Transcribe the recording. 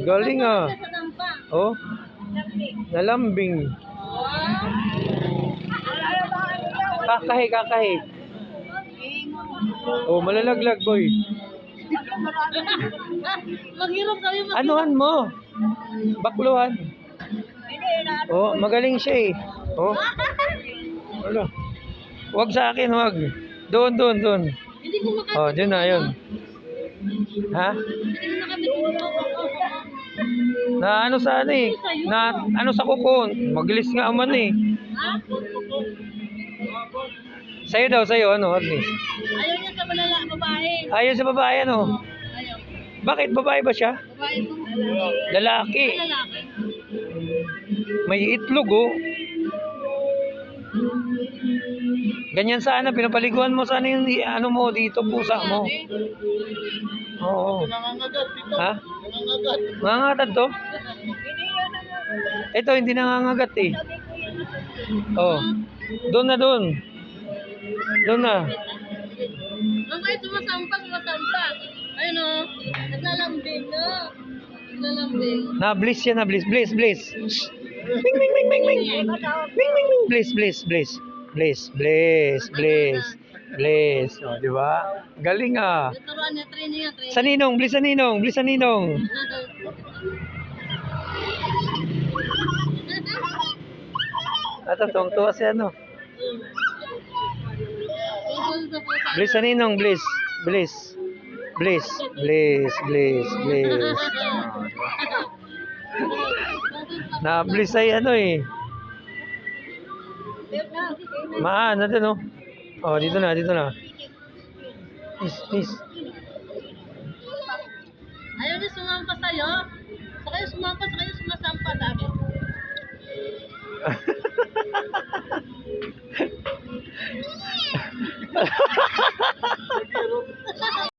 Galing ah. Sa dampa. Oh, nalambing. Kakahi, kakahi. Oh, malalaglag, boy. Maghirap kami. Anuhan mo? Bakluhan. Oh, magaling siya eh. Oh. Wala. Huwag sa akin, huwag. Doon, doon, doon. Hindi ko makapit. Oh, dyan na, yun. Ha? Hindi ko nakapit. Na ano sa ano eh? Na ano sa kuko? Magilis nga aman eh. Ha? Sa'yo daw, sa'yo, ano, Agnes? Ayaw niya sa malala, babae. Ayaw sa babae, ano? Ayaw. Bakit? Babae ba siya? Babae po. Lalaki. Lalaki. May itlog, oh. Ganyan sana, pinapaliguan mo sana yung ano mo dito, pusa mo. Oo. Ha? Nangangagat to? Ito, hindi nangangagat eh. Oh. Doon na doon. Doon na. Mamaya sumasampa. Ayun o. Naglalambing na. Naglalambing. Na-bliss yan, na-bliss. Bliss, bliss. Ming, ming, ming, ming, ming. Ming, ming, ming. Bliss, bliss, bliss. Bliss, bliss, bliss. Bliss. O, di ba? Galing ah. Turuan niya, training niya, training. Sa ninong, bliss sa ninong, bliss sa ninong. At tuwang-tuwa si ano. Bliss sa ninong, bliss. Bliss. Bliss, bliss, bliss, bliss. Na-bliss ay ano eh. Maan, natin no. Oh, dito na, dito na. Miss, miss. Ayaw niya sumampa sa'yo. Sa kayo sumampa, sa kayo sumasampa dami.